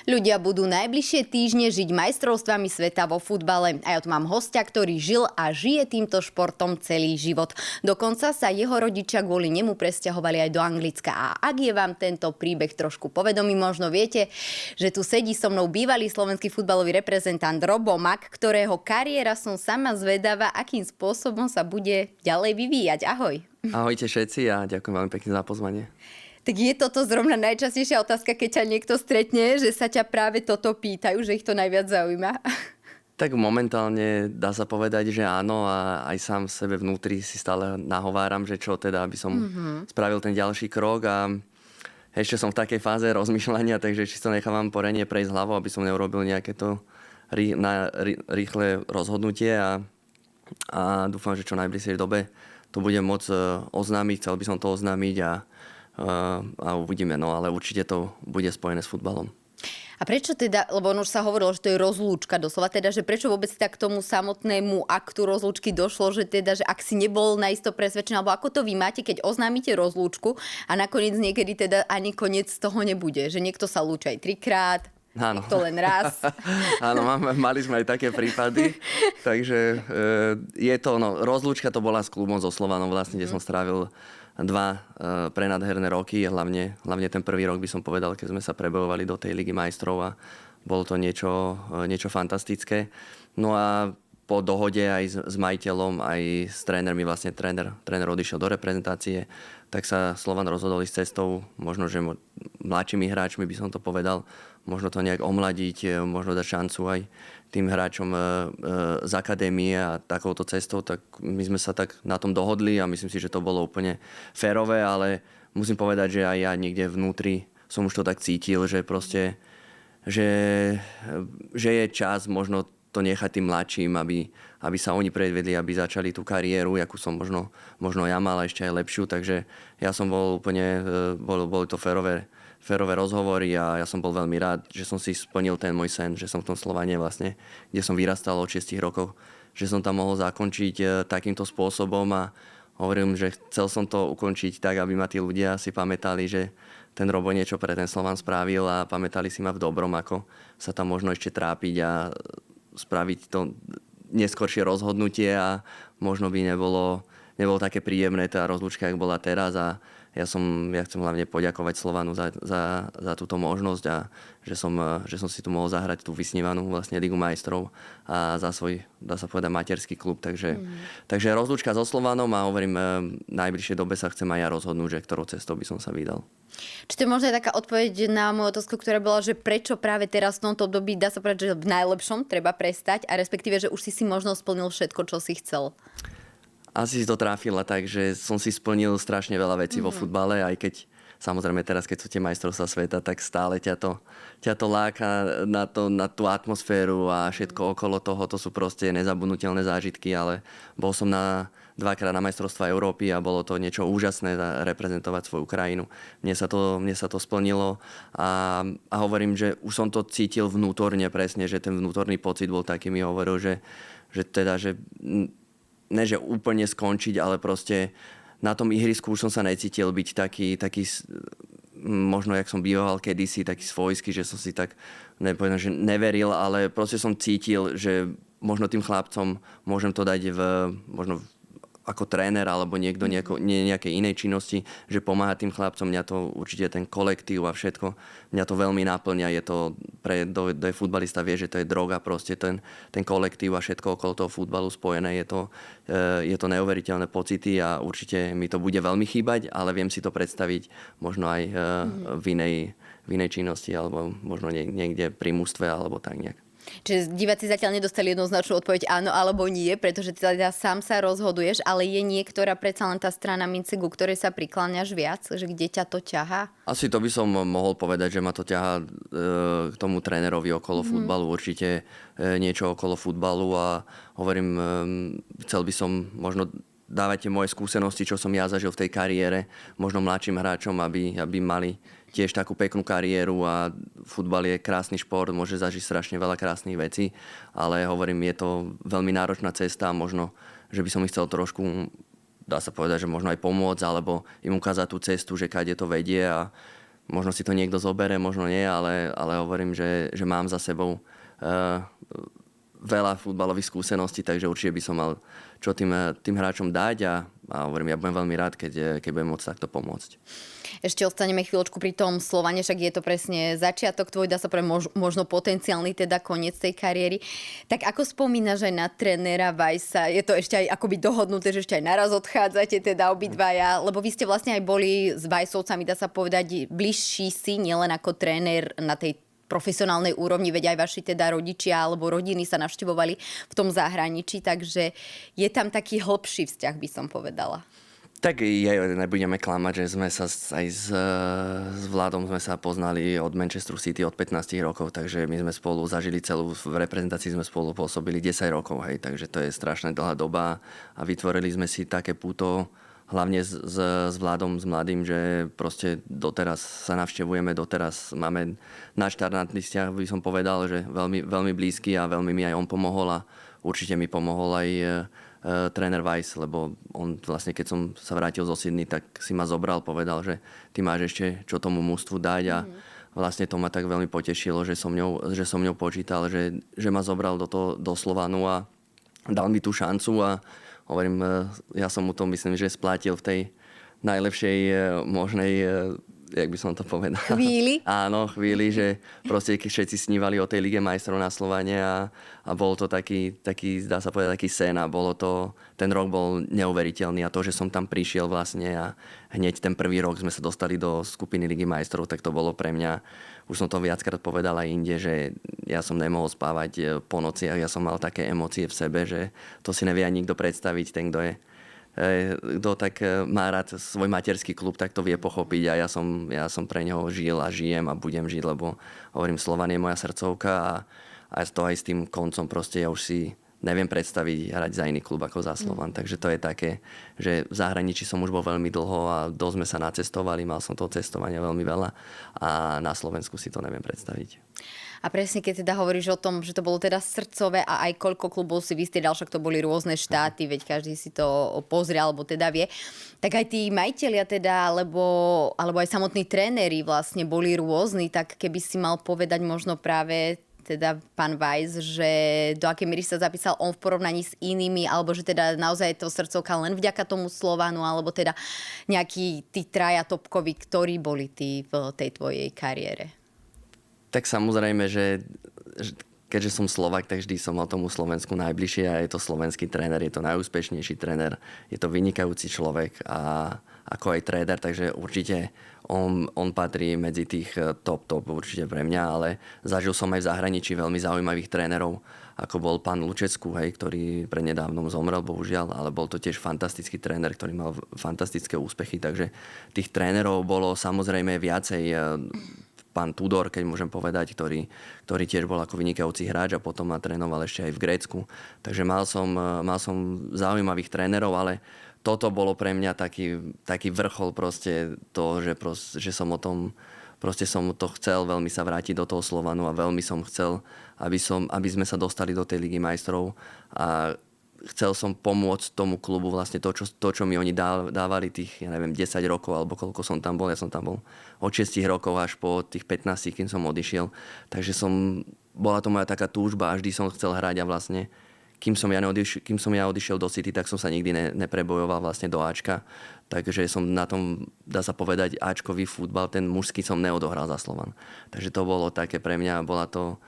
Ľudia budú najbližšie týždne žiť majstrovstvami sveta vo futbale. A ja tu mám hostia, ktorý žil a žije týmto športom celý život. Dokonca sa jeho rodičia kvôli nemu presťahovali aj do Anglicka. A ak je vám tento príbeh trošku povedomý, možno viete, že tu sedí so mnou bývalý slovenský futbalový reprezentant Robo Mak, ktorého kariéra som sama zvedavá, akým spôsobom sa bude ďalej vyvíjať. Ahoj. Ahojte všetci a ďakujem veľmi pekne za pozvanie. Tak je toto zrovna najčastejšia otázka, keď ťa niekto stretne, že sa ťa práve toto pýtajú, že ich to najviac zaujíma? Tak momentálne dá sa povedať, že áno a aj sám v sebe vnútri si stále nahováram, že čo teda, aby som spravil ten ďalší krok a ešte som v takej fáze rozmýšľania, takže či to nechávam porenie prejsť hlavou, aby som neurobil nejaké to rýchle rozhodnutie a dúfam, že čo najbližšej dobe to budem môcť oznámiť, chcel by som to oznámiť a uvidíme, no ale určite to bude spojené s futbalom. A prečo teda, lebo on už sa hovorilo, že to je rozlúčka doslova, teda, že prečo vôbec tak k tomu samotnému aktu rozlúčky došlo, že teda, že ak si nebol naisto presvedčený, alebo ako to vy máte, keď oznámite rozlúčku a nakoniec niekedy teda ani koniec z toho nebude, že niekto sa lúči aj 3-krát, Áno. to len raz. Áno, mali sme aj také prípady, takže je to, rozlúčka to bola s klubom so Slovanom vlastne, kde som strávil 2 prenádherné roky, hlavne ten prvý rok by som povedal, keď sme sa prebojovali do tej Ligy majstrov a bolo to niečo fantastické. No a po dohode aj s majiteľom, aj s trénermi, vlastne tréner odišiel do reprezentácie, tak sa Slovan rozhodol ísť cestou, možno, že mladšími hráčmi by som to povedal, možno to nejak omladiť, možno dať šancu aj tým hráčom z akadémie a takouto cestou, tak my sme sa tak na tom dohodli a myslím si, že to bolo úplne férové, ale musím povedať, že aj ja niekde vnútri som už to tak cítil, že proste, že je čas možno to nechať tým mladším, aby sa oni predvedli, aby začali tú kariéru, akú som možno ja mal ešte aj lepšiu, takže ja som bol úplne, boli to férové rozhovory a ja som bol veľmi rád, že som si splnil ten môj sen, že som v tom Slovane vlastne, kde som vyrastal od 6 rokov, že som tam mohol zakončiť takýmto spôsobom a hovorím, že chcel som to ukončiť tak, aby ma tí ľudia si pamätali, že ten Robo niečo pre ten Slovan spravil a pamätali si ma v dobrom, ako sa tam možno ešte trápiť a spraviť to neskoršie rozhodnutie a možno by nebolo také príjemné tá rozlúčka, jak bola teraz a ja chcem hlavne poďakovať Slovanu za túto možnosť a že som si tu mohol zahrať tú vysnívanú vlastne Ligu majstrov a za svoj, dá sa povedať, materský klub. Takže rozlúčka so Slovanom a hovorím, v najbližšej dobe sa chcem aj ja rozhodnúť, že ktorou cestou by som sa vydal. Či to je možno taká odpoveď na moju otázku, ktorá bola, že prečo práve teraz v tomto období, dá sa povedať, že v najlepšom treba prestať a respektíve, že už si možno splnil všetko, čo si chcel? Asi si to trafila tak, že som si splnil strašne veľa vecí vo futbale, aj keď samozrejme teraz, keď sú tie majstrovstvá sveta, tak stále ťa to láka na tú atmosféru a všetko okolo toho. To sú proste nezabudnutelné zážitky, ale bol som dvakrát na majstrovstvá Európy a bolo to niečo úžasné reprezentovať svoju krajinu. Mne sa to splnilo a hovorím, že už som to cítil vnútorne presne, že ten vnútorný pocit bol taký, mi hovoril, že ne, že úplne skončiť, ale proste na tom ihrisku už som sa necítil byť taký možno, jak som býval kedysi, taký svojský, že som si tak, nepovedal, že neveril, ale proste som cítil, že možno tým chlapcom môžem to dať možno ako tréner alebo niekto nejakej inej činnosti, že pomáha tým chlapcom. Mňa to určite ten kolektív a všetko, mňa to veľmi naplňa. Je to kto je futbalista, vie, že to je droga, proste ten kolektív a všetko okolo toho futbalu spojené. Je to neuveriteľné pocity a určite mi to bude veľmi chýbať, ale viem si to predstaviť možno aj v inej činnosti alebo možno niekde pri mužstve alebo tak nejak. Čiže diváci zatiaľ nedostali jednoznačnú odpoveď áno alebo nie, pretože teda sám sa rozhoduješ, ale je niektorá predsa len tá strana mince, ku ktorej sa prikláňaš viac, že kde ťa to ťahá? Asi to by som mohol povedať, že ma to ťahá k tomu trénerovi okolo futbalu, určite niečo okolo futbalu a hovorím, chcel by som možno dávať tie moje skúsenosti, čo som ja zažil v tej kariére, možno mladším hráčom, aby mali tiež takú peknú kariéru a futbal je krásny šport, môže zažiť strašne veľa krásnych vecí, ale hovorím, je to veľmi náročná cesta a možno, že by som ich chcel trošku, dá sa povedať, že možno aj pomôcť, alebo im ukázať tú cestu, že kade to vedie a možno si to niekto zobere, možno nie, ale hovorím, že mám za sebou veľa futbalových skúseností, takže určite by som mal čo tým hráčom dať a hovorím, ja budem veľmi rád, keď budem môcť takto pomôcť. Ešte ostaneme chvíľočku pri tom Slovane, však je to presne začiatok tvoj, dá sa povedať možno potenciálny teda koniec tej kariéry. Tak ako spomínaš aj na trénera Weissa, je to ešte aj akoby dohodnuté, že ešte aj naraz odchádzate teda obidvaja, lebo vy ste vlastne aj boli s Weissovcami, dá sa povedať, bližší si, nielen ako tréner na tej profesionálnej úrovni, veď aj vaši teda rodičia alebo rodiny sa navštevovali v tom zahraničí, takže je tam taký hlbší vzťah, by som povedala. Tak nebudeme klamať, že sme sa aj s Vladom sme sa poznali od Manchesteru City od 15 rokov, takže my sme spolu zažili v reprezentácii sme spolu pôsobili 10 rokov, hej, takže to je strašne dlhá doba a vytvorili sme si také puto, hlavne s Vladom, s mladým, že proste doteraz sa navštevujeme, doteraz máme náš štandardný vzťah, by som povedal, že veľmi, veľmi blízky a veľmi mi aj on pomohol a určite mi pomohol aj tréner Weiss, lebo on vlastne, keď som sa vrátil zo Sydney, tak si ma zobral, povedal, že ty máš ešte čo tomu mužstvu dať a vlastne to ma tak veľmi potešilo, že som ňou počítal, že ma zobral do Slovanu a dal mi tú šancu a hovorím, ja som mu to myslím, že splatil v tej najlepšej možnej, jak by som to povedal. Chvíli? Áno, chvíli, že proste všetci snívali o tej Lige majstrov na Slovane a bol to taký, dá sa povedať, taký sen a ten rok bol neuveriteľný a to, že som tam prišiel vlastne a hneď ten prvý rok sme sa dostali do skupiny Ligy majstrov, tak to bolo pre mňa, už som to viackrát povedal aj inde, že ja som nemohol spávať po nociach, ja som mal také emócie v sebe, že to si nevie ani nikto predstaviť, ten, kto tak má rád svoj materský klub, tak to vie pochopiť a ja som pre neho žil a žijem a budem žiť, lebo hovorím, Slovan je moja srdcovka a to aj s tým koncom proste ja už si neviem predstaviť hrať za iný klub ako za Slovan. Takže to je také, že v zahraničí som už bol veľmi dlho a dosť sme sa nacestovali, mal som toho cestovania veľmi veľa a na Slovensku si to neviem predstaviť. A presne, keď teda hovoríš o tom, že to bolo teda srdcové a aj koľko klubov si vystriedal, však to boli rôzne štáty, veď každý si to pozrie, alebo teda vie, tak aj tí majitelia teda, alebo aj samotní tréneri vlastne boli rôzni, tak keby si mal povedať možno práve teda pán Weiss, že do akej miery sa zapísal on v porovnaní s inými, alebo že teda naozaj je to srdcovka len vďaka tomu Slovanu, alebo teda nejakí tí traja topkoví, ktorí boli tí v tej tvojej kariére? Tak samozrejme, že keďže som Slovák, tak vždy som mal tomu Slovensku najbližšie a je to slovenský tréner, je to najúspešnejší tréner, je to vynikajúci človek a ako aj tréner, takže určite on patrí medzi tých top určite pre mňa, ale zažil som aj v zahraničí veľmi zaujímavých trénerov, ako bol pán Lučescu, ktorý prednedávnom zomrel, bohužiaľ, ale bol to tiež fantastický tréner, ktorý mal fantastické úspechy, takže tých trénerov bolo samozrejme viacej. Pán Tudor, keď môžem povedať, ktorý tiež bol ako vynikajúci hráč a potom ma trénoval ešte aj v Grécku. Takže mal som zaujímavých trénerov, ale toto bolo pre mňa taký vrchol proste to, že som o tom, proste som to chcel veľmi sa vrátiť do toho Slovanu a veľmi som chcel, aby sme sa dostali do tej Ligy majstrov a chcel som pomôcť tomu klubu vlastne to, čo mi oni dávali tých, 10 rokov alebo koľko som tam bol. Ja som tam bol od 6 rokov až po tých 15, kým som odišiel. Takže bola to moja taká túžba a vždy som chcel hrať a vlastne kým som ja odišiel do City, tak som sa nikdy neprebojoval vlastne do Ačka. Takže som na tom, dá sa povedať, Ačkový futbal, ten mužský som neodohral za Slovan. Takže to bolo také pre mňa, bola to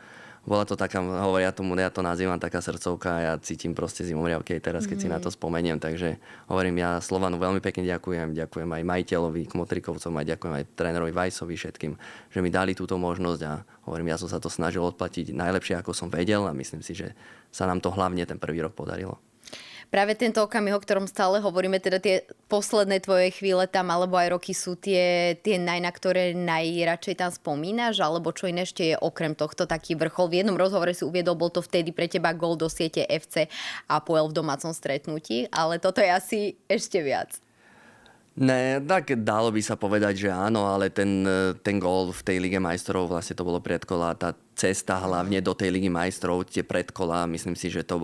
taká, ja to nazývam taká srdcovka a ja cítim proste zimomriavky aj teraz, keď si na to spomeniem. Takže hovorím, ja Slovanu veľmi pekne ďakujem aj majiteľovi, Kmotrikovcom a ďakujem aj trénerovi Weissovi všetkým, že mi dali túto možnosť a hovorím, ja som sa to snažil odplatiť najlepšie, ako som vedel a myslím si, že sa nám to hlavne ten prvý rok podarilo. Práve tento okamih, o ktorom stále hovoríme, teda tie posledné tvoje chvíle tam, alebo aj roky sú tie na ktoré najradšej tam spomínaš, alebo čo iné ešte je okrem tohto taký vrchol? V jednom rozhovore si uviedol, bol to vtedy pre teba gól do siete FC Apoel v domácom stretnutí, ale toto je asi ešte viac. Ne, tak dalo by sa povedať, že áno, ale ten gól v tej Lige majstrov, vlastne to bolo predkola, tá cesta hlavne do tej Ligy majstrov, tie predkola, myslím si, že to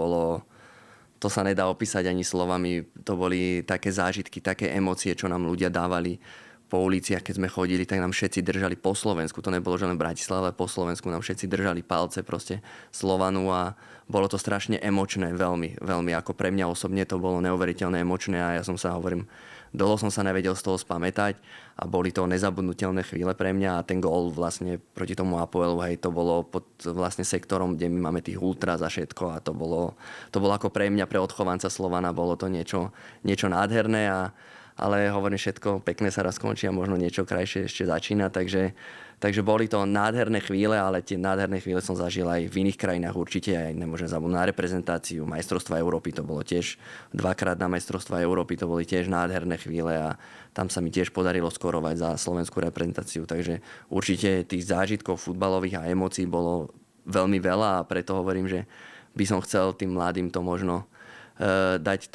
sa nedá opísať ani slovami. To boli také zážitky, také emócie, čo nám ľudia dávali po uliciach, keď sme chodili, tak nám všetci držali po Slovensku. To nebolo, že len v Bratislave, ale po Slovensku nám všetci držali palce proste Slovanu a bolo to strašne emočné, veľmi, veľmi. Ako pre mňa osobne to bolo neuveriteľne emočné a ja som sa, hovorím, dlho som sa nevedel z toho spamätať a boli to nezabudnutelné chvíle pre mňa a ten gól vlastne proti tomu Apoelu, hej, to bolo pod vlastne sektorom, kde my máme tých ultras a všetko a to bolo ako pre mňa, pre odchovanca Slovana, bolo to niečo nádherné ale hovorím, všetko pekné sa raz skončí a možno niečo krajšie ešte začína, takže boli to nádherné chvíle, ale tie nádherné chvíle som zažil aj v iných krajinách určite, aj nemôžem zabudnúť na reprezentáciu, majstrovstva Európy, to bolo tiež dvakrát na majstrovstva Európy, to boli tiež nádherné chvíle a tam sa mi tiež podarilo skorovať za slovenskú reprezentáciu, takže určite tých zážitkov futbalových a emócií bolo veľmi veľa a preto hovorím, že by som chcel tým mladým to možno dať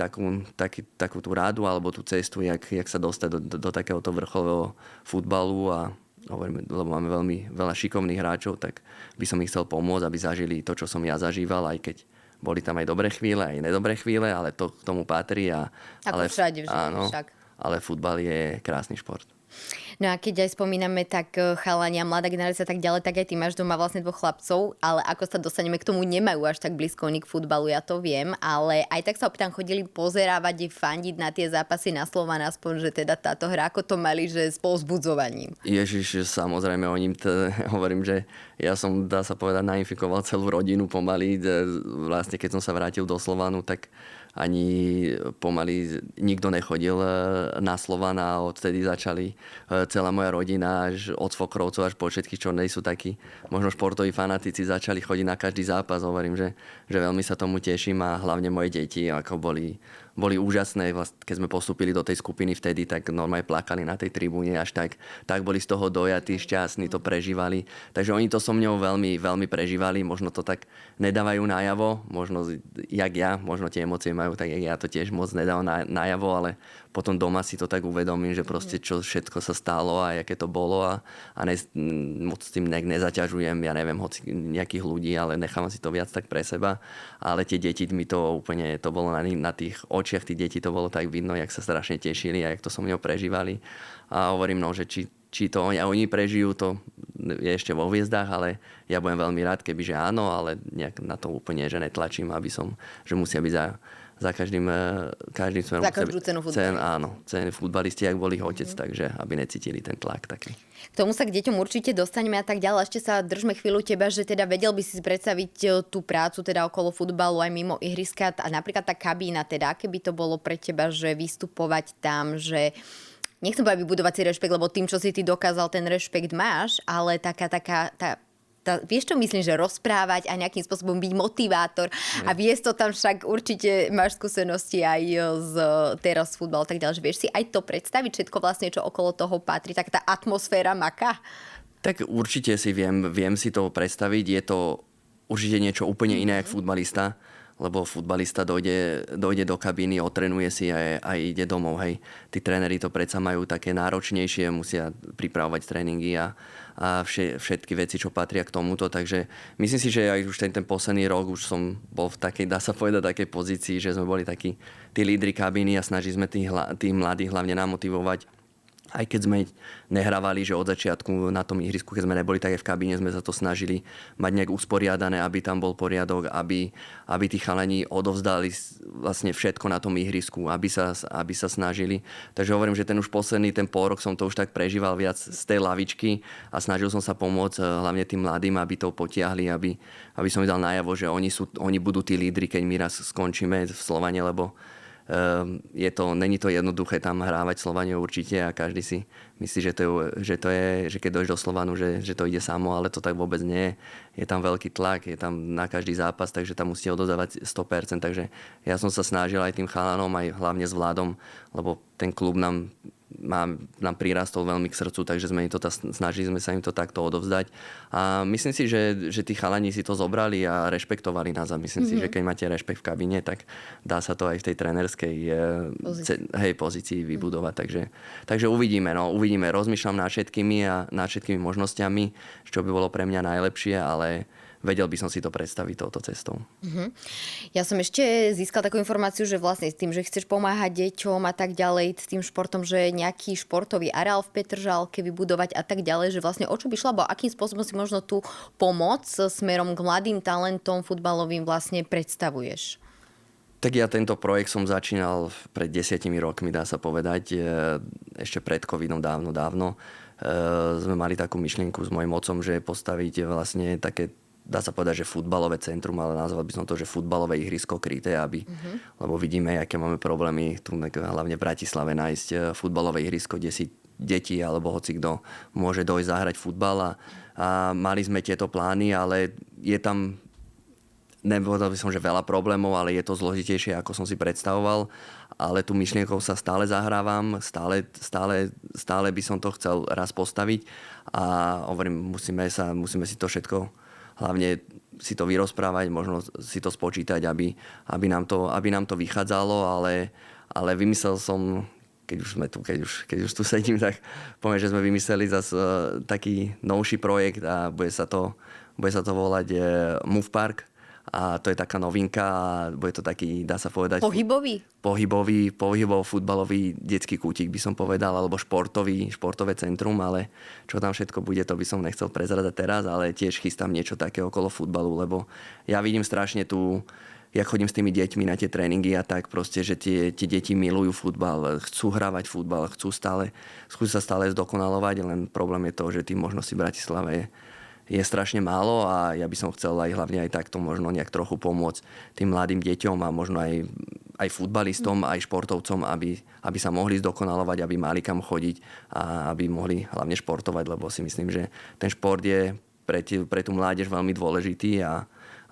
takú tú rádu alebo tú cestu, jak sa dostať do takéhoto vrcholového futbalu a hovoríme, lebo máme veľmi veľa šikovných hráčov, tak by som ich chcel pomôcť, aby zažili to, čo som ja zažíval, aj keď boli tam aj dobré chvíle, aj nedobré chvíle, ale to k tomu patrí. Ako všade v živote však. Ale futbal je krásny šport. No a keď aj spomíname tak chalania, mladá generácia tak ďalej, tak aj ty máš doma vlastne dvoch chlapcov, ale ako sa dostaneme k tomu, nemajú až tak blízko oni k futbalu, ja to viem, ale aj tak sa opýtam, chodili pozerávať, fandiť na tie zápasy na Slovan, aspoň, že teda táto hra, ako to mali, že s povzbudzovaním. Ježiš, samozrejme, o ním hovorím, že ja som, dá sa povedať, nainfikoval celú rodinu pomaly. Vlastne, keď som sa vrátil do Slovanu, tak ani pomaly nikto nechodil na Slovan a odtedy začali celá moja rodina, až od svokrovcov až po všetkých, čo nie sú takí možno športoví fanatici, začali chodiť na každý zápas. Hovorím, že veľmi sa tomu teším a hlavne moje deti, ako boli úžasné. Keď sme postúpili do tej skupiny vtedy, tak normálne plakali na tej tribúne, až tak boli z toho dojatí, šťastní, to prežívali. Takže oni to so mňou veľmi, veľmi prežívali. Možno to tak nedávajú najavo, možno jak ja, možno tie emócie majú, tak ja to tiež moc nedávam najavo, ale potom doma si to tak uvedomím, že proste čo všetko sa stalo a aké to bolo a moc s tým nezaťažujem, ja neviem, hoci nejakých ľudí, ale nechávam si to viac tak pre seba. Ale tie deti mi to úplne, to bolo na tých očiach tých detí, to bolo tak vidno, jak sa strašne tešili a jak to so mnou prežívali. A hovorím, no, že či to oni prežijú, to je ešte vo hviezdách, ale ja budem veľmi rád, kebyže áno, ale nejak na to úplne, že netlačím, že musia byť za každým smerom. Za každú cenu futbalisti. Áno, ceny futbalisti, ak bol ich otec, takže aby necítili ten tlak taký. K tomu sa k deťom určite dostaneme a tak ďalej. Ešte sa držme chvíľu teba, že teda vedel by si predstaviť tú prácu teda okolo futbalu aj mimo ihriska a napríklad tá kabína, teda aké by to bolo pre teba, že vystupovať tam, že nechcem povedať vybudovať si rešpekt, lebo tým, čo si ty dokázal, ten rešpekt máš, ale vieš, čo myslím, že rozprávať a nejakým spôsobom byť motivátor a viesť to tam, však určite máš skúsenosti aj teraz z futbalu, tak ďalej, že vieš si aj to predstaviť, všetko vlastne, čo okolo toho patrí, tak tá atmosféra maká? Tak určite si viem si to predstaviť, je to určite niečo úplne iné, ako futbalista, lebo futbalista dojde do kabíny, otrenuje si a ide domov. Hej. Tí tréneri to predsa majú také náročnejšie, musia pripravovať tréningy a všetky veci, čo patria k tomuto. Takže myslím si, že aj už ten posledný rok už som bol v takej, dá sa povedať, takej pozícii, že sme boli takí tí lídri kabíny a snažili sme tých mladých hlavne namotivovať. Aj keď sme nehrávali, že od začiatku na tom ihrisku, keď sme neboli, tak aj v kabíne sme sa to snažili mať nejak usporiadané, aby tam bol poriadok, aby tí chalani odovzdali vlastne všetko na tom ihrisku, aby sa snažili. Takže hovorím, že ten pol rok som to už tak prežíval viac z tej lavičky a snažil som sa pomôcť hlavne tým mladým, aby to potiahli, aby som im dal najavo, že oni budú tí lídri, keď my raz skončíme v Slovane, lebo není to jednoduché tam hrávať Slovane určite a každý si myslí, že keď dojdeš do Slovanu, že to ide samo, ale to tak vôbec nie je. Je tam veľký tlak, je tam na každý zápas, takže tam musíte odovzdávať 100%, takže ja som sa snažil aj tým chalanom, aj hlavne s Vladom, lebo ten klub nám prirastol veľmi k srdcu, takže snažili sme sa im to takto odovzdať. A myslím si, že tí chalani si to zobrali a rešpektovali nás. A myslím si, že keď máte rešpekt v kabíne, tak dá sa to aj v tej trénerskej pozícii vybudovať. Takže uvidíme. Rozmýšľam nad všetkými možnosťami, čo by bolo pre mňa najlepšie, ale vedel by som si to predstaviť touto cestou. Ja som ešte získal takú informáciu, že vlastne s tým, že chceš pomáhať deťom a tak ďalej, s tým športom, že nejaký športový areál v Petržalke vybudovať a tak ďalej, že vlastne o čo by šlo, alebo akým spôsobom si možno tú pomoc smerom k mladým talentom futbalovým vlastne predstavuješ? Tak ja tento projekt som začínal pred 10 rokmi, dá sa povedať, ešte pred covidom dávno. Sme mali takú myšlienku s mojím otcom, že postaviť vlastne také, dá sa povedať, že futbalové centrum, ale nazval by som to, že futbalové ihrisko kryté, lebo vidíme, aké máme problémy tu hlavne v Bratislave nájsť futbalové ihrisko, kde si deti alebo hoci kto môže dojsť zahrať futbal a mali sme tieto plány, ale je tam, nepovedal by som, že veľa problémov, ale je to zložitejšie, ako som si predstavoval. Ale tú myšlienkou sa stále zahrávam, stále by som to chcel raz postaviť a hovorím, musíme si to všetko, hlavne si to vyrozprávať, možno si to spočítať, aby nám to vychádzalo, ale vymyslel som, keď už tu sedím, tak poviem, že sme vymysleli zase taký novší projekt a bude sa to volať Move Park. A to je taká novinka a bude to taký, dá sa povedať... Pohybovo-futbalový detský kútik by som povedal, alebo športové centrum, ale čo tam všetko bude, to by som nechcel prezradať teraz, ale tiež chystám niečo také okolo futbalu, lebo ja vidím strašne jak chodím s tými deťmi na tie tréningy a tak proste, že tie deti milujú futbal, chcú hrávať futbal, chcú sa stále zdokonalovať, len problém je to, že tým možností v Bratislave je strašne málo a ja by som chcel aj hlavne aj takto možno nejak trochu pomôcť tým mladým deťom a možno aj futbalistom, aj športovcom, aby sa mohli zdokonalovať, aby mali kam chodiť a aby mohli hlavne športovať, lebo si myslím, že ten šport je pre tú mládež veľmi dôležitý a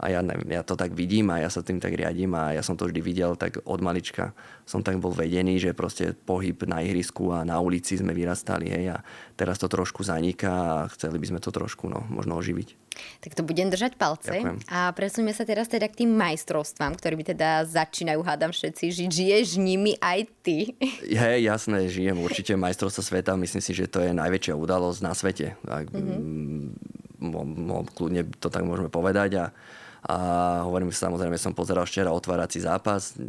ja neviem, ja to tak vidím a ja sa tým tak riadím a ja som to vždy videl, tak od malička som tak bol vedený, že proste pohyb na ihrisku a na ulici sme vyrastali, hej, a teraz to trošku zaniká a chceli by sme to trošku možno oživiť. Tak to budem držať palce. Ďakujem. A presuňme sa teraz teda k tým majstrovstvám, ktorými teda začínajú, hádam všetci žiť. Žiješ nimi aj ty? Hej, jasné, žijem určite majstrovstva sveta. Myslím si, že to je najväčšia udalosť na svete. Kľudne to tak môžeme povedať. A hovorím, samozrejme som pozeral včera otvárací zápas.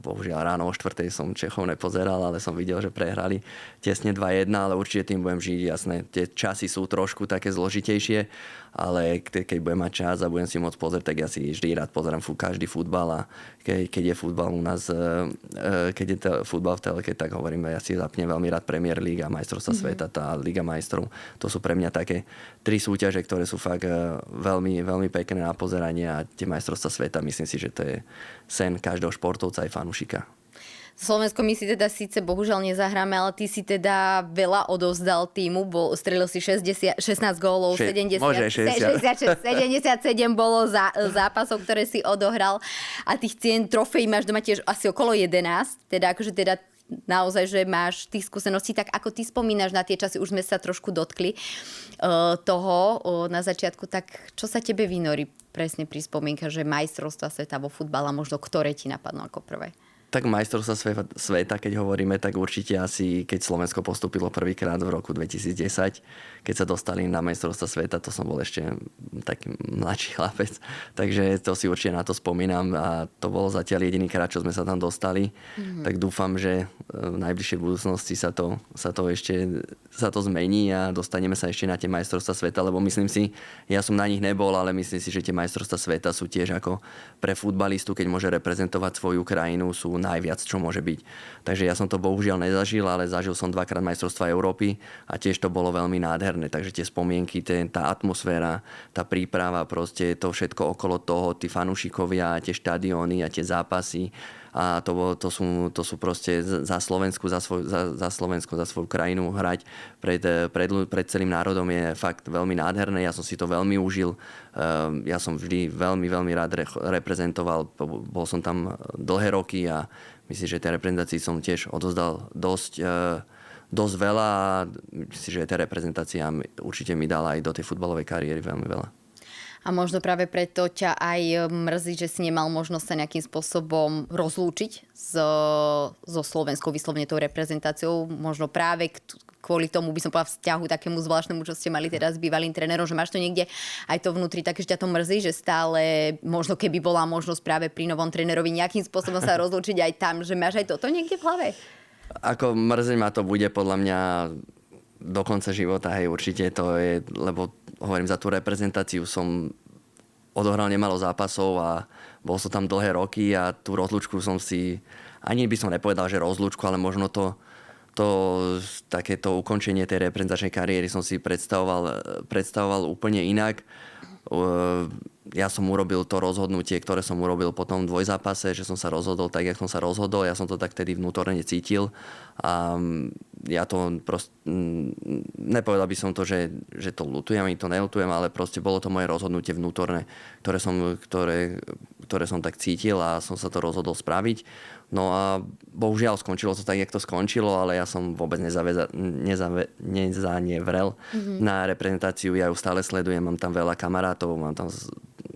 Bohužiaľ ráno o 4:00 som Čechov nepozeral, ale som videl, že prehrali tesne 2-1, ale určite tým budem žiť. Jasné, tie časy sú trošku také zložitejšie, ale keď budem mať čas a budem si môcť pozrieť, tak ja si vždy rád pozerám každý futbal a keď je futbal u nás, keď je futbal v telke, tak hovorím, ja si zapnem veľmi rád Premier League a majstrovstvá sveta, tá Liga majstrov. To sú pre mňa také 3 súťaže, ktoré sú fakt veľmi, veľmi pekné na pozeranie a tie majstrovstvá sveta, myslím si, že to je sen každého športovca aj fanúšika. Slovensko my si teda síce bohužiaľ nezahráme, ale ty si teda veľa odovzdal týmu, strelil si 16 gólov, 77 bolo zápasov, ktoré si odohral a tých trofejí máš doma tiež asi okolo 11, teda akože teda naozaj, že máš tých skúseností, tak ako ty spomínaš na tie časy, už sme sa trošku dotkli toho na začiatku, tak čo sa tebe vynorí presne pri spomienke, že majstrovstvá sveta vo futbale, možno ktoré ti napadnú ako prvé? Tak majstrovstvá sveta, keď hovoríme, tak určite asi, keď Slovensko postúpilo prvýkrát v roku 2010, keď sa dostali na majstrovstvá sveta, to som bol ešte taký mladší chlapec, takže to si určite na to spomínam a to bolo zatiaľ jediný krát, čo sme sa tam dostali. Tak dúfam, že v najbližšej budúcnosti sa to zmení a dostaneme sa ešte na tie majstrovstvá sveta, lebo myslím si, ja som na nich nebol, ale myslím si, že tie majstrovstvá sveta sú tiež ako pre futbalistu, keď môže reprezentovať svoju krajinu, sú najviac, čo môže byť. Takže ja som to bohužiaľ nezažil, ale zažil som 2-krát majstrovstvá Európy a tiež to bolo veľmi nádherné. Takže tie spomienky, tá atmosféra, tá príprava, proste to všetko okolo toho, tí fanúšikovia, tie štadióny a tie zápasy a to sú proste za Slovensku, za svoju krajinu hrať pred celým národom je fakt veľmi nádherné. Ja som si to veľmi užil. Ja som vždy veľmi, veľmi rád reprezentoval. Bol som tam dlhé roky a myslím, že tej reprezentácii som tiež odozdal dosť veľa a myslím, že tá reprezentácia určite mi dala aj do tej futbalovej kariéry veľmi veľa. A možno práve preto ťa aj mrzí, že si nemal možnosť sa nejakým spôsobom rozlúčiť so slovenskou vyslovene tou reprezentáciou. Možno práve kvôli tomu by som povedala vzťahu takému zvláštnemu, čo ste mali teraz s bývalým trénerom, že máš to niekde aj to vnútri, takže ťa to mrzí, že stále, možno keby bola možnosť práve pri novom trénerovi nejakým spôsobom sa rozlúčiť aj tam, že máš aj toto niekde v hlave? Ako mrzieť ma to bude podľa mňa do konca života, hej, určite to je, lebo hovorím, za tú reprezentáciu som odohral nemalo zápasov a bol som tam dlhé roky a tú rozlúčku som si, ani by som nepovedal, že rozlúčku, ale možno takéto ukončenie tej reprezentačnej kariéry som si predstavoval úplne inak. Ja som urobil to rozhodnutie, ktoré som urobil po tom dvojzápase, že som sa rozhodol tak, jak som sa rozhodol. Ja som to tak tedy vnútorne cítil. A ja to proste, nepovedal by som to, že to ľutujem, ani to neľutujem, ale proste bolo to moje rozhodnutie vnútorné, ktoré som tak cítil a som sa to rozhodol spraviť. No a bohužiaľ skončilo to tak, jak to skončilo, ale ja som vôbec nezanevrel na reprezentáciu. Ja ju stále sledujem, mám tam veľa kamarátov, mám tam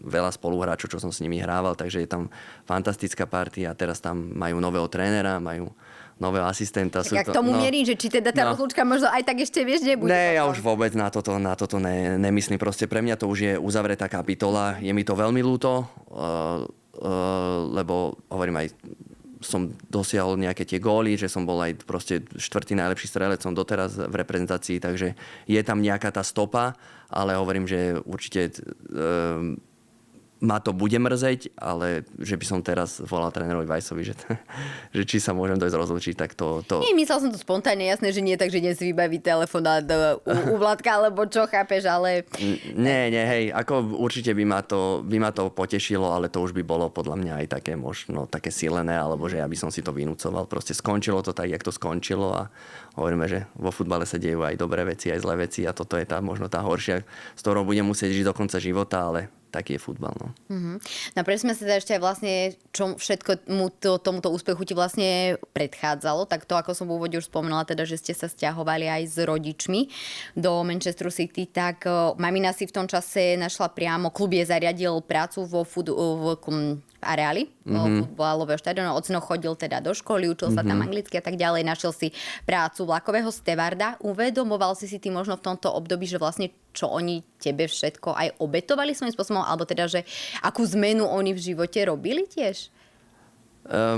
veľa spoluhráčov, čo som s nimi hrával, takže je tam fantastická partia. Teraz tam majú nového trénera, majú nového asistenta. Tak k tomu mierim, že či teda tá rozlúčka možno aj tak ešte vieš, nebude. Ne, ja už vôbec na toto nemyslím. Proste pre mňa to už je uzavretá kapitola. Je mi to veľmi ľúto, lebo hovorím aj som dosiahol nejaké tie góly, že som bol aj proste štvrtý najlepší strelec som doteraz v reprezentácii, takže je tam nejaká tá stopa, ale hovorím, že určite ma to bude mrzeť, ale že by som teraz volal trénerovi Vajsovi, že či sa môžem dojsť rozlučiť, tak to... Nie, myslel som to spontánne, jasné, že nie, takže dnes vybaví telefonát u Vladka, alebo čo, chápeš, ale... Nie, hej, ako určite by ma to potešilo, ale to už by bolo podľa mňa aj také možno také silené, alebo že ja by som si to vynúcoval. Proste skončilo to tak, jak to skončilo a hovoríme, že vo futbale sa dejú aj dobré veci, aj zlé veci a toto je možno tá horšia, s ktorou budem musieť žiť do konca života, ale taký je futbal. No. No prečo sme sa teda ešte aj vlastne, čo všetko tomuto úspechu ti vlastne predchádzalo, tak to, ako som v úvode už spomenula, teda, že ste sa sťahovali aj s rodičmi do Manchesteru City, tak mamina si v tom čase našla priamo, klub je zariadil prácu v areáli futbalového štadiónu. Ocino chodil teda do školy, učil sa tam anglicky a tak ďalej, našiel si prácu vlakového stevarda. Uvedomoval si ty možno v tomto období, že vlastne čo oni tebe všetko aj obetovali svojím spôsobom, alebo teda, že akú zmenu oni v živote robili tiež?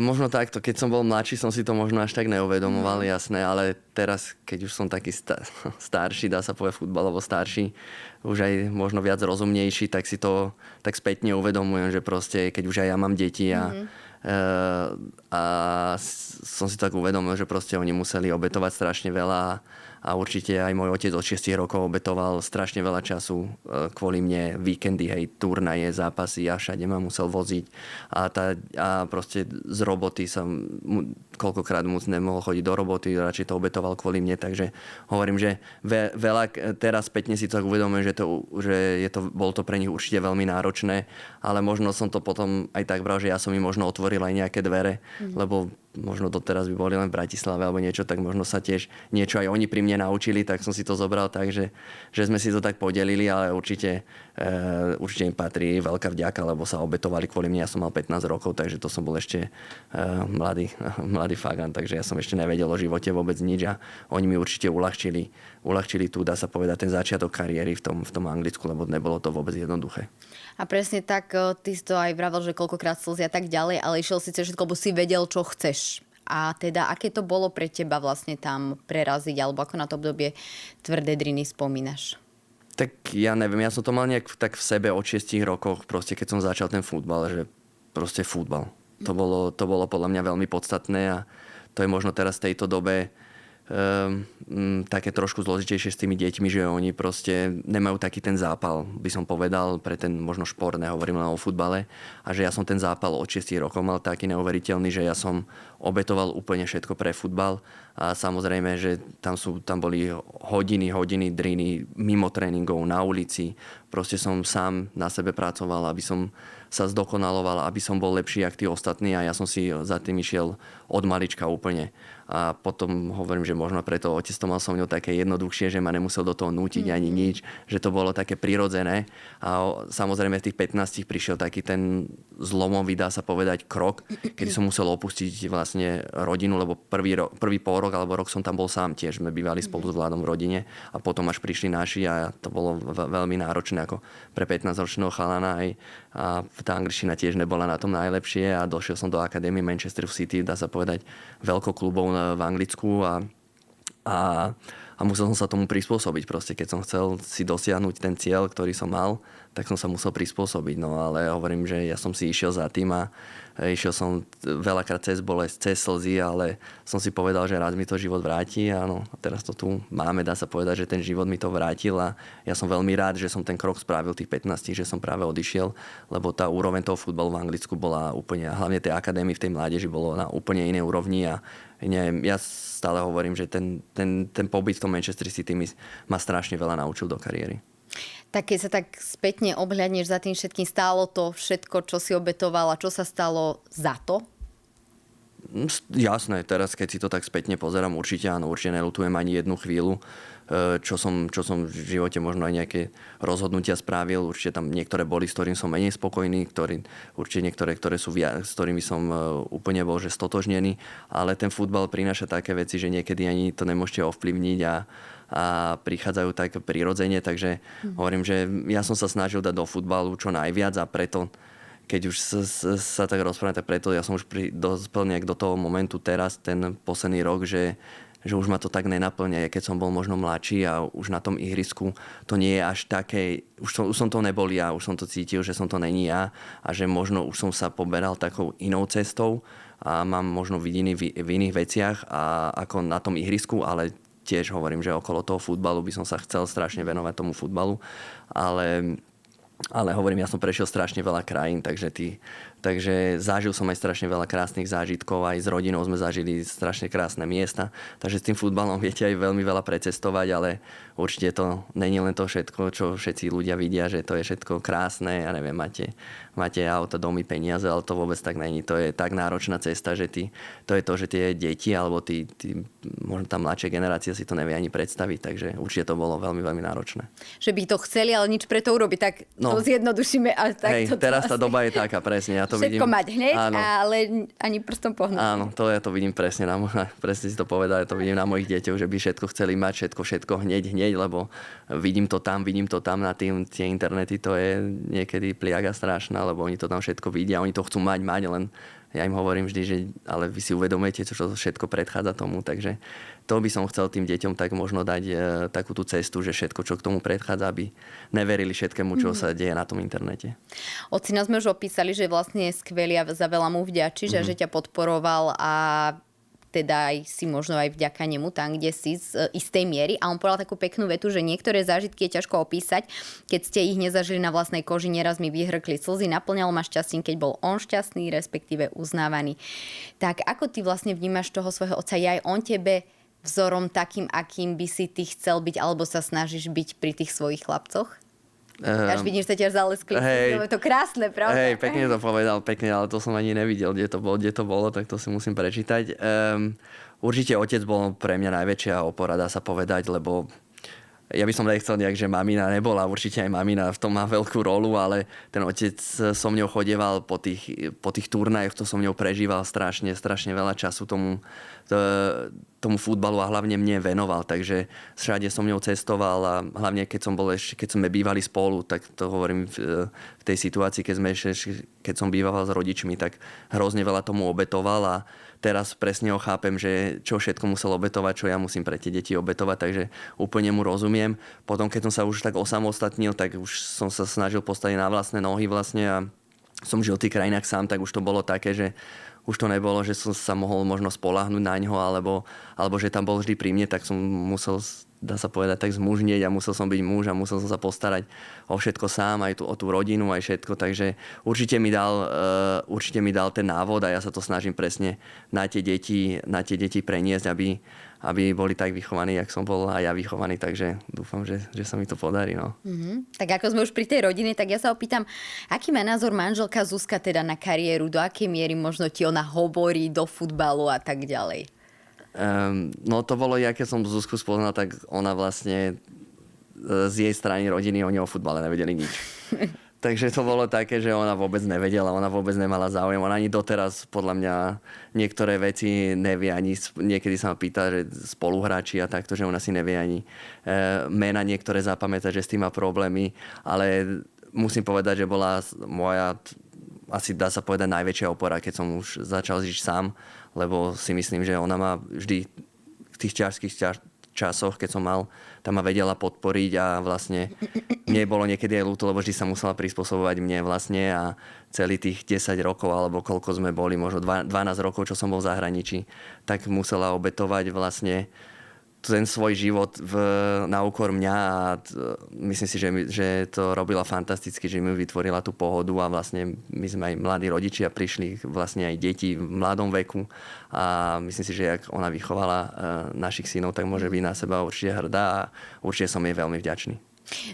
Možno takto, keď som bol mladší, som si to možno až tak neuvedomoval, jasné, ale teraz, keď už som taký starší, dá sa povedať futbalovo starší, už aj možno viac rozumnejší, tak si to tak spätne uvedomujem, že proste, keď už aj ja mám deti a som si tak uvedomil, že proste oni museli obetovať strašne veľa a určite aj môj otec od 6 rokov obetoval strašne veľa času kvôli mne, víkendy, hej, turnaje, zápasy, ja všade ma musel voziť a proste z roboty som koľkokrát nemohol chodiť do roboty, radšej to obetoval kvôli mne, takže hovorím, že veľa, teraz spätne si to tak uvedomujem, bolo to pre nich určite veľmi náročné, ale možno som to potom aj tak bral, že ja som im možno otvoril aj nejaké dvere, lebo možno doteraz by boli len v Bratislave alebo niečo, tak možno sa tiež niečo aj oni pri mne naučili, tak som si to zobral tak, že sme si to tak podelili, ale určite im patrí veľká vďaka, lebo sa obetovali kvôli mne. Ja som mal 15 rokov, takže to som bol ešte mladý fagan, takže ja som ešte nevedel o živote vôbec nič a oni mi určite uľahčili tu, dá sa povedať, ten začiatok kariéry v tom Anglicku, lebo nebolo to vôbec jednoduché. A presne tak, ty si to aj vravel, že koľkokrát slzy a tak ďalej, ale išiel si všetko, lebo si vedel, čo chceš. A teda, aké to bolo pre teba vlastne tam preraziť, alebo ako na to obdobie tvrdé driny spomínaš? Tak ja neviem, ja som to mal nejak tak v sebe od 6 rokoch, proste keď som začal ten futbal, že proste futbal. To bolo podľa mňa veľmi podstatné a to je možno teraz v tejto dobe také trošku zložitejšie s tými deťmi, že oni proste nemajú taký ten zápal, by som povedal, pre ten možno šport, nehovorím len o futbale, a že ja som ten zápal od 6 rokov mal taký neuveriteľný, že ja som obetoval úplne všetko pre futbal a samozrejme, že tam boli hodiny driny mimo tréningov, na ulici. Proste som sám na sebe pracoval, aby som sa zdokonaloval, aby som bol lepší ako tí ostatní a ja som si za tým išiel od malička úplne. a potom hovorím, že možno preto otec to mal so mňou také jednoduchšie, že ma nemusel do toho nútiť ani nič, že to bolo také prirodzené. A samozrejme v tých 15 prišiel taký ten zlomový, dá sa povedať, krok, kedy som musel opustiť vlastne rodinu, lebo prvý pol rok alebo rok som tam bol sám tiež. Sme bývali spolu s Vladom v rodine a potom až prišli naši a to bolo veľmi náročné ako pre 15-ročného chalana. A tá angličtina tiež nebola na tom najlepšie a došiel som do akadémie Manchester City, dá sa povedať, veľkou klubov v Anglicku a musel som sa tomu prispôsobiť. Proste, keď som chcel si dosiahnuť ten cieľ, ktorý som mal, tak som sa musel prispôsobiť. No ale hovorím, že ja som si išiel za tým a išiel som veľakrát cez bolesť, cez slzy, ale som si povedal, že raz mi to život vráti a no, teraz to tu máme, dá sa povedať, že ten život mi to vrátil a ja som veľmi rád, že som ten krok spravil tých 15, že som práve odišiel, lebo tá úroveň toho futbalu v Anglicku bola úplne, hlavne tej akadémii v tej mládeži bolo na úplne inej úrovni a neviem, ja stále hovorím, že ten pobyt v tom Manchester City ma strašne veľa naučil do kariéry. Tak keď sa tak spätne obhľadneš za tým všetkým, stálo to všetko, čo si obetovala, čo sa stalo za to? Jasné, teraz keď si to tak spätne pozerám, určite áno, určite neľutujem ani jednu chvíľu, čo som v živote možno aj nejaké rozhodnutia spravil. Určite tam niektoré boli, s ktorým som menej spokojný, určite niektoré, s ktorými som úplne bol že stotožnený, ale ten futbal prináša také veci, že niekedy ani to nemôžete ovplyvniť a prichádzajú tak prirodzene, takže hovorím, že ja som sa snažil dať do futbalu čo najviac a preto keď už sa tak rozprávame, tak preto ja som už dospel nejak do toho momentu teraz, ten posledný rok, že už ma to tak nenaplňa, keď som bol možno mladší a už na tom ihrisku to nie je až také, už som to nebol ja, už som to cítil, že som to není ja a že možno už som sa poberal takou inou cestou a mám možno vidiny v iných veciach a ako na tom ihrisku, ale tiež hovorím, že okolo toho futbalu by som sa chcel strašne venovať tomu futbalu, ale hovorím, ja som prešiel strašne veľa krajín, takže zažil som aj strašne veľa krásnych zážitkov, aj s rodinou sme zažili strašne krásne miesta, takže s tým futbalom viete aj veľmi veľa precestovať, ale určite to není len to všetko, čo všetci ľudia vidia, že to je všetko krásne, ja neviem, máte auto, domy, peniaze, ale to vôbec tak není. To je tak náročná cesta, že to je to, že tie deti alebo možno tá mladšia generácia si to nevie ani predstaviť, takže určite to bolo veľmi, veľmi náročné. Že by to chceli, ale nič pre to urobiť, tak to zjednodušíme. A tak hej, teraz tá doba je taká, presne. Ja to všetko vidím. mať hneď, áno. Ale ani prstom pohnúť. Áno, to ja to vidím presne. Presne si to povedal, ja to vidím na mojich deťoch, že by všetko chceli mať, všetko hneď, lebo vidím to tam na tie internety, to je niekedy pliaga strašná, lebo oni to tam všetko vidia, oni to chcú mať, len ja im hovorím vždy, že ale vy si uvedomujete, čo všetko predchádza tomu, takže to by som chcel tým deťom tak možno dať takú tú cestu, že všetko, čo k tomu predchádza, aby neverili všetkému, čo sa deje na tom internete. Ocino sme už opísali, že vlastne je skvelý a za veľa mu vďačíš a že ťa podporoval a teda aj si možno aj vďaka nemu tam, kde si z istej miery. A on povedal takú peknú vetu, že niektoré zážitky je ťažko opísať, keď ste ich nezažili na vlastnej koži. Neraz mi vyhrkli slzy, naplňalo ma šťastím, keď bol on šťastný, respektíve uznávaný. Tak ako ty vlastne vnímaš toho svojho otca? Je aj on tebe vzorom takým, akým by si ty chcel byť, alebo sa snažíš byť pri tých svojich chlapcoch? Až vidím, že sa ťa zaleskli. Je to krásne, pravda? Hej, pekne to povedal, ale to som ani nevidel, kde to bolo, tak to si musím prečítať. Určite otec bol pre mňa najväčšia opora, dá sa povedať, lebo ja by som nechcel nejak, že mamina nebola, určite aj mamina v tom má veľkú rolu, ale ten otec so mňou chodieval po tých turnajoch, to som mňou prežíval strašne veľa času tomu futbalu a hlavne mne venoval, takže všade som ňou cestoval a hlavne keď sme bývali spolu, tak to hovorím v tej situácii, keď som býval s rodičmi, tak hrozne veľa tomu obetoval a teraz presne ho chápem, že čo všetko musel obetovať, čo ja musím pre tie deti obetovať, takže úplne mu rozumiem. Potom, keď som sa už tak osamostatnil, tak už som sa snažil postaviť na vlastné nohy vlastne a som žil v tých krajinách sám, tak už to bolo také, že už to nebolo, že som sa mohol možno spoľahnúť na ňo, alebo že tam bol vždy pri mne, tak som musel, dá sa povedať, tak zmužnieť a musel som byť muž a musel som sa postarať o všetko sám, aj o tú rodinu, aj všetko. Takže určite mi dal ten návod a ja sa to snažím presne na tie deti preniesť, aby boli tak vychovaní, jak som bol aj ja vychovaný, takže dúfam, že sa mi to podarí. No. Tak ako sme už pri tej rodine, tak ja sa opýtam, aký má názor manželka Zuzka teda na kariéru, do akej miery možno ti ona hovorí do futbalu a tak ďalej? No to bolo, ja keď som Zuzku spoznal, tak ona vlastne z jej strany rodiny oni o futbale nevedeli nič. Takže to bolo také, že ona vôbec nevedela, ona vôbec nemala záujem. Ona ani doteraz podľa mňa niektoré veci nevie ani, niekedy sa ma pýta, že spoluhráči a takto, že ona si nevie ani mena niektoré zapamätať, že s tým má problémy. Ale musím povedať, že bola moja, asi dá sa povedať, najväčšia opora, keď som už začal žiť sám, lebo si myslím, že ona ma vždy v tých ťažkých časoch, keď som mal, tam ma vedela podporiť a vlastne mne bolo niekedy aj ľúto, lebo vždy sa musela prispôsobovať mne vlastne a celý tých 10 rokov, alebo koľko sme boli, možno 12 rokov, čo som bol v zahraničí, tak musela obetovať vlastne ten svoj život na úkor mňa a myslím si, že to robila fantasticky, že mi vytvorila tú pohodu a vlastne my sme aj mladí rodičia, prišli vlastne aj deti v mladom veku a myslím si, že jak ona vychovala našich synov, tak môže byť na seba určite hrdá a určite som jej veľmi vďačný.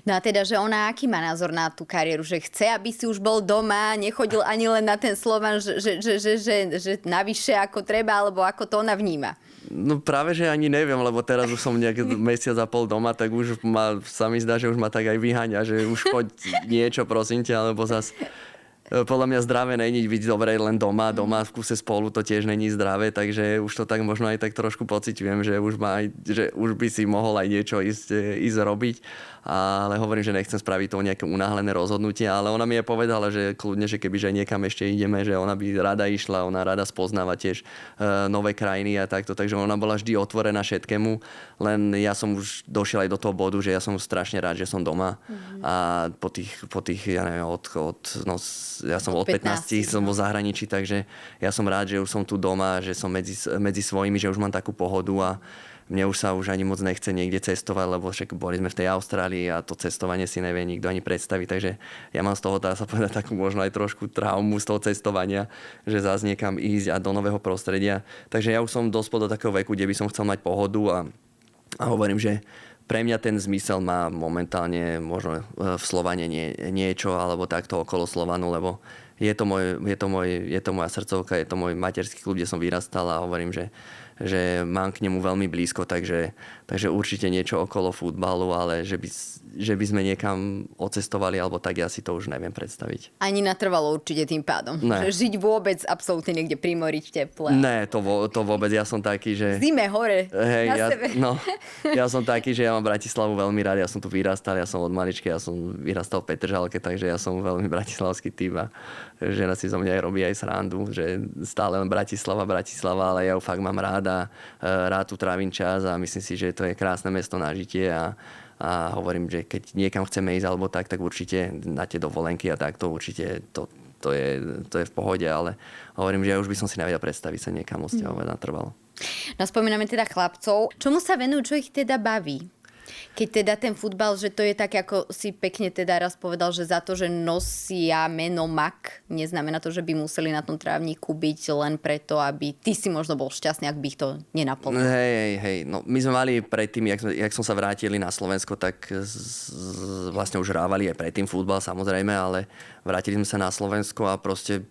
No a teda, že ona aký má názor na tú kariéru? Že chce, aby si už bol doma, nechodil ani len na ten Slovan, že navyše ako treba, alebo ako to ona vníma? No práve, že ani neviem, lebo teraz už som nejaký mesiac a pol doma, tak už sa mi zdá, že už ma tak aj vyháňa, že už poď niečo, prosím ťa, alebo zas podľa mňa zdravé není byť dobre len doma v kuse spolu, to tiež není zdravé, takže už to tak možno aj tak trošku pociťujem, že už by si mohol aj niečo ísť robiť, ale hovorím, že nechcem spraviť to nejaké unáhlené rozhodnutie, ale ona mi je povedala, že kľudne, že kebyže niekam ešte ideme, že ona by rada išla, ona rada spoznáva tiež nové krajiny a takto, takže ona bola vždy otvorená všetkému, len ja som už došiel aj do toho bodu, že ja som strašne rád, že som doma a po tých ja neviem, ja som od 15 som vo zahraničí, takže ja som rád, že už som tu doma, že som medzi svojimi, že už mám takú pohodu a mne už sa ani moc nechce niekde cestovať, lebo však boli sme v tej Austrálii a to cestovanie si nevie nikto ani predstaviť, takže ja mám z toho, dá sa povedať, takú možno aj trošku traumu z toho cestovania, že zás niekam ísť a do nového prostredia. Takže ja už som dospel do takého veku, kde by som chcel mať pohodu a hovorím, že pre mňa ten zmysel má momentálne možno v Slovane niečo alebo takto okolo Slovanu, lebo je to moja srdcovka, je to môj materský klub, kde som vyrastal a hovorím, že mám k nemu veľmi blízko, takže určite niečo okolo futbalu, ale že by sme niekam odcestovali alebo tak, ja si to už neviem predstaviť. Ani natrvalo určite tým pádom. Ne. Že žiť vôbec absolútne niekde pri mori v teple. Ne, to vôbec. Ja som taký, že... Zime hore, hej, na sebe. Ja som taký, že ja mám Bratislavu veľmi rád. Ja som tu vyrastal, ja som od maličky, ja som vyrastal v Petržalke, takže ja som veľmi bratislavský typ a žena si zo mňa aj robí aj srandu, že stále len Bratislava, ale ja ju fakt mám rád a rád tu trávim čas a myslím si, že to je krásne mesto na žitie a hovorím, že keď niekam chceme ísť alebo tak určite na tie dovolenky a tak to určite to je v pohode, ale hovorím, že ja už by som si nevedel predstaviť sa niekam odsťahovať natrvalo. No spomíname teda chlapcov. Čomu sa venujú, čo ich teda baví? Keď teda ten futbal, že to je tak, ako si pekne teda raz povedal, že za to, že nosia meno Mak, neznamená to, že by museli na tom trávniku byť len preto, aby ty si možno bol šťastný, ak by ich to nenaplnil. Hej. No, my sme mali predtým, jak som sa vrátili na Slovensko, tak vlastne už hrávali aj predtým futbal, samozrejme, ale vrátili sme sa na Slovensko a proste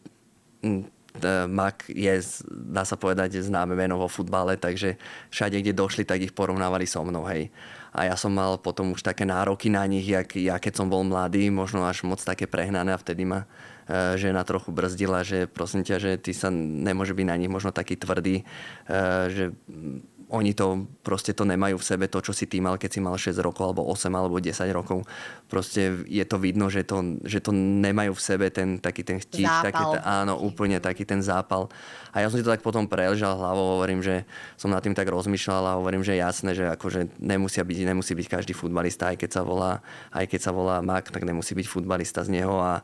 Mak je, dá sa povedať, známe meno vo futbale, takže všade, kde došli, tak ich porovnávali so mnou, hej. A ja som mal potom už také nároky na nich, ja keď som bol mladý, možno až moc také prehnané a vtedy ma žena trochu brzdila, že prosím ťa, že ty sa nemôže byť na nich možno taký tvrdý, že oni to proste to nemajú v sebe, to, čo si ty mal, keď si mal 6 rokov, alebo 8, alebo 10 rokov. Proste je to vidno, že to nemajú v sebe taký ten chtíč, áno, úplne taký ten zápal. A ja som si to tak potom preležal hlavou, hovorím, že som nad tým tak rozmýšľal a hovorím, že jasné, že akože nemusí byť každý futbalista, aj keď sa volá Mak, tak nemusí byť futbalista z neho a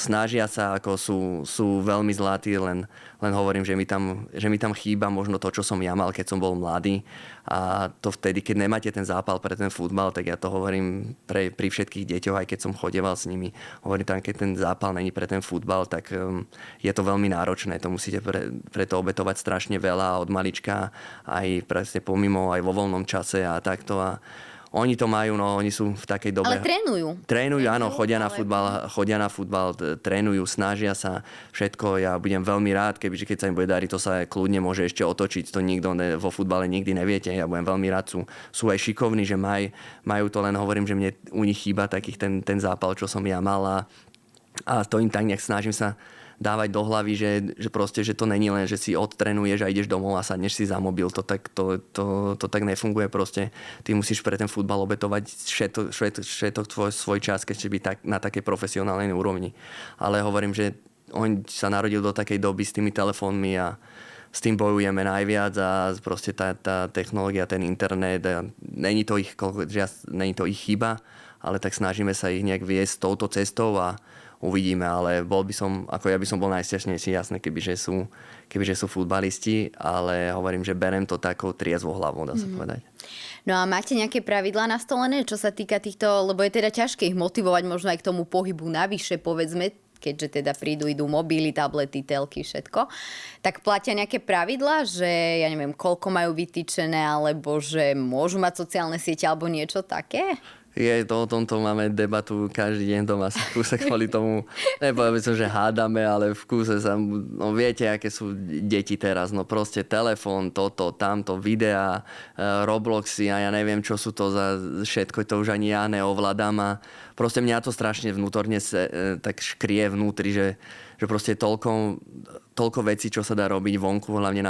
snažia sa, ako sú veľmi zlatí, len hovorím, že mi tam chýba možno to, čo som ja mal, keď som bol mladý. A to vtedy, keď nemáte ten zápal pre ten futbal, tak ja to hovorím pri všetkých deťoch, aj keď som chodeval s nimi. Hovorím tam, keď ten zápal není pre ten futbal, tak je to veľmi náročné. To musíte preto obetovať strašne veľa od malička, aj presne pomimo, aj vo voľnom čase a takto. A oni to majú, no oni sú v takej dobe. Ale trénujú. Trénujú, áno, chodia na ale- futbal, trénujú, snažia sa, všetko. Ja budem veľmi rád, keď sa im bude dariť, to sa kľudne môže ešte otočiť, to nikto vo futbale nikdy neviete. Ja budem veľmi rád, sú aj šikovní, že majú to, len hovorím, že mne u nich chýba takých ten zápal, čo som ja mal a to im tak nejak snažím sa dávať do hlavy, že proste, že to není len, že si odtrenuješ a ideš domov a sadneš si za mobil. To tak nefunguje proste. Ty musíš pre ten futbal obetovať všetok svoj čas, keď si byť na takej profesionálnej úrovni. Ale hovorím, že on sa narodil do takej doby s tými telefónmi a s tým bojujeme najviac a proste tá technológia, ten internet, není to ich chyba, ale tak snažíme sa ich nejak viesť touto cestou a uvidíme, ale ja by som bol najšťastnejší, jasné, kebyže sú futbalisti, ale hovorím, že berem to takou triezvou hlavou, dá sa povedať. No a máte nejaké pravidlá nastolené, čo sa týka týchto, lebo je teda ťažké ich motivovať možno aj k tomu pohybu navyše, povedzme, keďže teda idú mobily, tablety, telky, všetko, tak platia nejaké pravidlá, že ja neviem, koľko majú vytýčené, alebo že môžu mať sociálne siete, alebo niečo také? O tomto máme debatu každý deň doma sa v kúse kvôli tomu, nepoviem som, že hádame, ale v kúse viete, aké sú deti teraz, no proste telefón, toto, tamto, videá, Robloxy a ja neviem, čo sú to za všetko, to už ani ja neovládam a proste mňa to strašne vnútorne tak škrie vnútri, že proste toľko vecí, čo sa dá robiť vonku, hlavne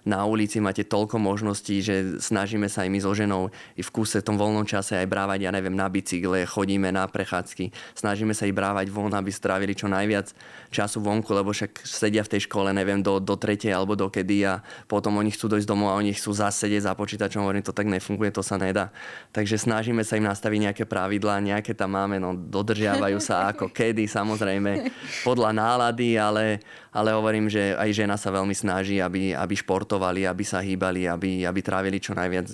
na ulici máte toľko možností, že snažíme sa aj my so ženou i v kúse v tom voľnom čase aj brávať, ja neviem, na bicykle, chodíme na prechádzky, snažíme sa ich brávať von, aby strávili čo najviac času vonku, lebo však sedia v tej škole, neviem, do 3. alebo do kedy a potom oni chcú dojsť domov a oni chcú zase sedieť za počítačom, hovorím, to tak nefunguje, to sa nedá. Takže snažíme sa im nastaviť nejaké pravidlá, nejaké tam máme, no dodržiavajú sa ako kedy, samozrejme, podľa nálady, ale hovorím, že aj žena sa veľmi snaží, aby športovali, aby sa hýbali, aby trávili čo najviac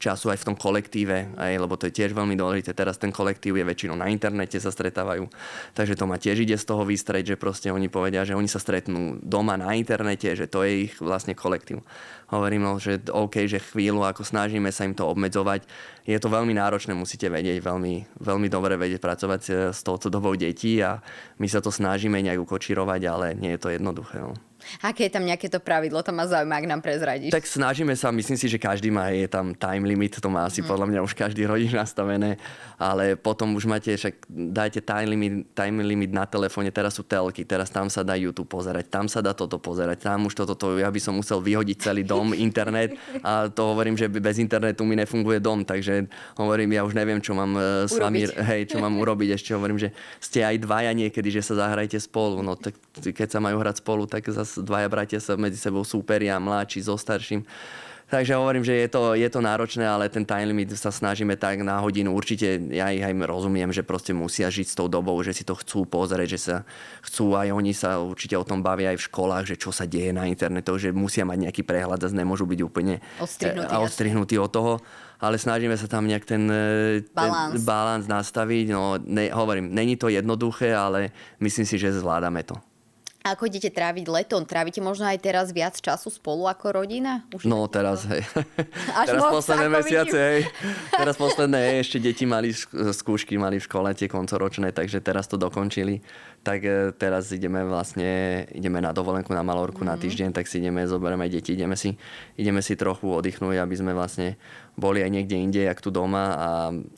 času aj v tom kolektíve, lebo to je tiež veľmi dôležité. Teraz ten kolektív je väčšinou na internete, sa stretávajú. Takže to ma tiež ide z toho vystrieť, že proste oni povedia, že oni sa stretnú doma na internete, že to je ich vlastne kolektív. Hovorím, že OK, že chvíľu, ako snažíme sa im to obmedzovať. Je to veľmi náročné, musíte vedieť, veľmi, veľmi dobre vedieť pracovať s touto dobou detí a my sa to snažíme nejak ukočírovať, ale nie je to jednoduché. No. Aké je tam nejaké to pravidlo? To ma zaujíma, ak nám prezradíš. Tak snažíme sa, myslím si, že každý je tam time limit, to má asi podľa mňa už každý rodič nastavené, ale potom už máte, však dajte time limit na telefóne, teraz sú telky, teraz tam sa dá YouTube pozerať, tam sa dá toto pozerať, tam už toto, ja by som musel vyhodiť celý dom, internet a to hovorím, že bez internetu mi nefunguje dom, takže hovorím, ja už neviem, čo mám s vami, čo mám urobiť, ešte hovorím, že ste aj dvaja niekedy, že sa zahrajte spolu, no tak keď sa majú hrať spolu, tak zase dvaja bratia sa medzi sebou súperia, mladší so starším. Takže hovorím, že je to náročné, ale ten time limit sa snažíme tak na hodinu. Určite ja ich aj rozumiem, že proste musia žiť s tou dobou, že si to chcú pozrieť, že sa chcú aj oni sa určite o tom bavia aj v školách, že čo sa deje na internete, že musia mať nejaký prehľad, zase nemôžu byť úplne odstrihnutí od toho. Ale snažíme sa tam nejak ten balans nastaviť. No, hovorím, není to jednoduché, ale myslím si, že zvládame to. A ako idete tráviť leto? Trávite možno aj teraz viac času spolu ako rodina? No teraz, hej. Teraz posledné mesiace, hej. Teraz posledné, hej, ešte deti mali skúšky, mali v škole tie koncoročné, takže teraz to dokončili. Tak teraz ideme na dovolenku na Malorku na týždeň, tak si zoberieme deti, ideme si trochu oddychnúť, aby sme vlastne boli aj niekde inde, jak tu doma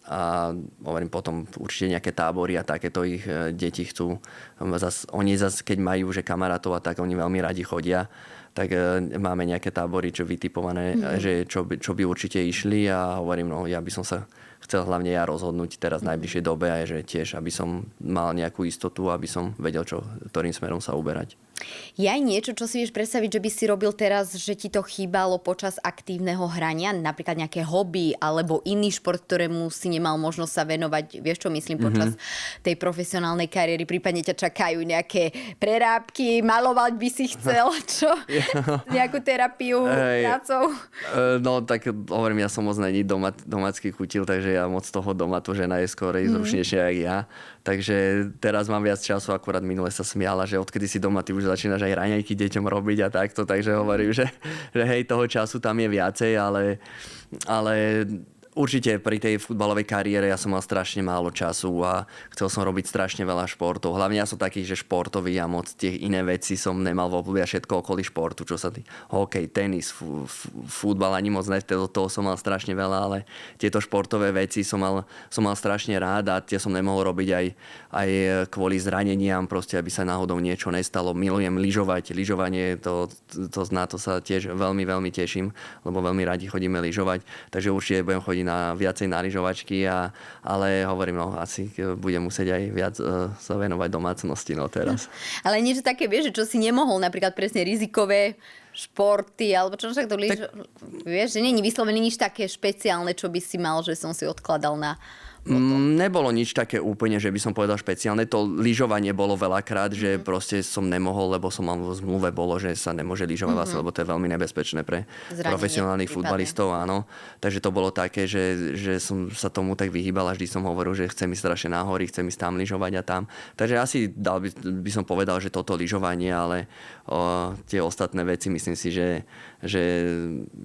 a hovorím potom určite nejaké tábory a takéto ich deti chcú. Oni zase, keď majú že kamarátov a tak, oni veľmi radi chodia, tak máme nejaké tábory, čo vytipované, že čo by určite išli a hovorím, no ja by som sa chcel hlavne ja rozhodnúť teraz v najbližšej dobe a že tiež, aby som mal nejakú istotu, aby som vedel, ktorým smerom sa uberať. Je aj niečo, čo si vieš predstaviť, že by si robil teraz, že ti to chýbalo počas aktívneho hrania? Napríklad nejaké hobby alebo iný šport, ktorému si nemal možnosť sa venovať, vieš čo myslím, počas tej profesionálnej kariéry? Prípadne ťa čakajú nejaké prerábky, malovať by si chcel, čo? Nejakú terapiu prácou? No tak hovorím, ja som moc není domácky kutil, takže ja moc toho doma, to žena je skôr zručnejšia jak ja. Takže teraz mám viac času, akurát minule sa smiala, že odkedy si doma, ty už začínaš aj raňajky deťom robiť a takto, takže hovorím, že hej, toho času tam je viacej, ale Určite pri tej futbalovej kariére ja som mal strašne málo času a chcel som robiť strašne veľa športov. Hlavne ja som taký, že športový a moc tie iné veci som nemal v obľúbe, všetko okolí športu, čo sa hokej, tenis, futbal ani moc ne, toho som mal strašne veľa, ale tieto športové veci som mal strašne rád a tie som nemohol robiť aj kvôli zraneniam, proste aby sa náhodou niečo nestalo. Milujem lyžovať, lyžovanie, na to sa tiež veľmi, veľmi teším, lebo veľmi radi chodíme lyžovať, takže určite budem chodiť viacej na lyžovačky, ale hovorím, asi budem musieť aj viac sa venovať domácnosti teraz. Ale niečo také, vieš, čo si nemohol, napríklad presne rizikové športy, alebo čo však to vieš, že nie je vyslovené nič také špeciálne, čo by si mal, že som si odkladal na Nebolo nič také úplne, že by som povedal špeciálne. To lyžovanie bolo veľakrát, že proste som nemohol, lebo som mal v zmluve bolo, že sa nemôže lyžovať lebo to je veľmi nebezpečné pre profesionálnych futbalistov, áno. Takže to bolo také, že som sa tomu tak vyhýbal a vždy som hovoril, že chcem ísť strašne na hory, chcem ísť tam lyžovať a tam. Takže asi by som povedal, že toto lyžovanie, ale tie ostatné veci myslím si, že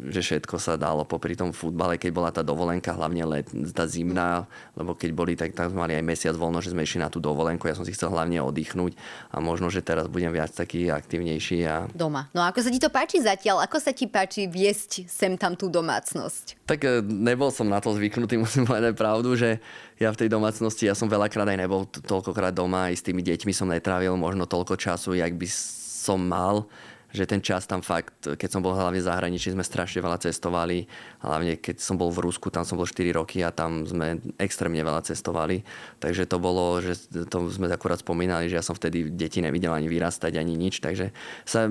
všetko sa dalo popri tom futbale, keď bola tá dovolenka, hlavne tá zimná, lebo keď boli, tak sme mali aj mesiac voľno, že sme išli na tú dovolenku. Ja som si chcel hlavne oddychnúť a možno, že teraz budem viac taký aktívnejší. Doma. No a ako sa ti to páči zatiaľ? Ako sa ti páči viesť sem tam tú domácnosť? Tak nebol som na to zvyknutý, musím povedať pravdu, že ja v tej domácnosti, ja som veľakrát aj nebol toľkokrát doma, aj s tými deťmi som netrávil možno toľko času, jak by som mal. Že ten čas tam fakt, keď som bol hlavne v zahraničí, sme strašne veľa cestovali. Hlavne keď som bol v Rusku, tam som bol 4 roky a tam sme extrémne veľa cestovali. Takže to bolo, že to sme akurát spomínali, že ja som vtedy deti nevidel ani vyrastať, ani nič. Takže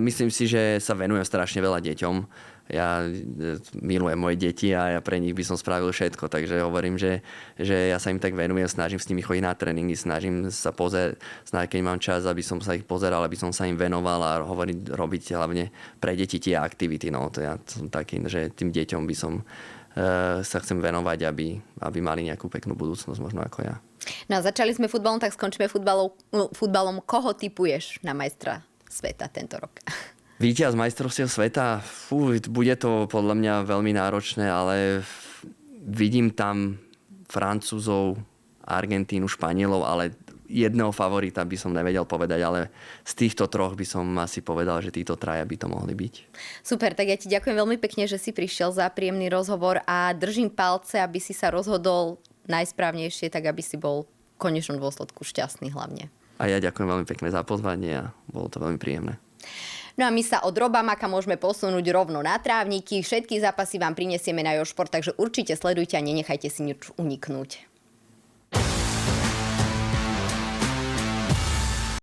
myslím si, že sa venujem strašne veľa deťom. Ja milujem moje deti a ja pre nich by som spravil všetko. Takže hovorím, že ja sa im tak venujem, snažím s nimi chodiť na tréningy, snažím sa keď mám čas, aby som sa ich pozeral, aby som sa im venoval a robiť hlavne pre deti tie aktivity. No, to ja som taký, že tým deťom by som sa chcem venovať, aby mali nejakú peknú budúcnosť, možno ako ja. No a začali sme futbalom, tak skončíme futbalom. Koho tipuješ na majstra sveta tento rok? Víťaz majstrovstiev sveta, bude to podľa mňa veľmi náročné, ale vidím tam Francúzov, Argentínu, Španielov, ale jedného favorita by som nevedel povedať, ale z týchto troch by som asi povedal, že títo traja by to mohli byť. Super, tak ja ti ďakujem veľmi pekne, že si prišiel za príjemný rozhovor a držím palce, aby si sa rozhodol najsprávnejšie, tak aby si bol v konečnom dôsledku šťastný hlavne. A ja ďakujem veľmi pekne za pozvanie a bolo to veľmi príjemné. No a my sa od Robamaka môžeme posunúť rovno na trávniky. Všetky zápasy vám prinesieme na Jošport, takže určite sledujte a nenechajte si nič uniknúť.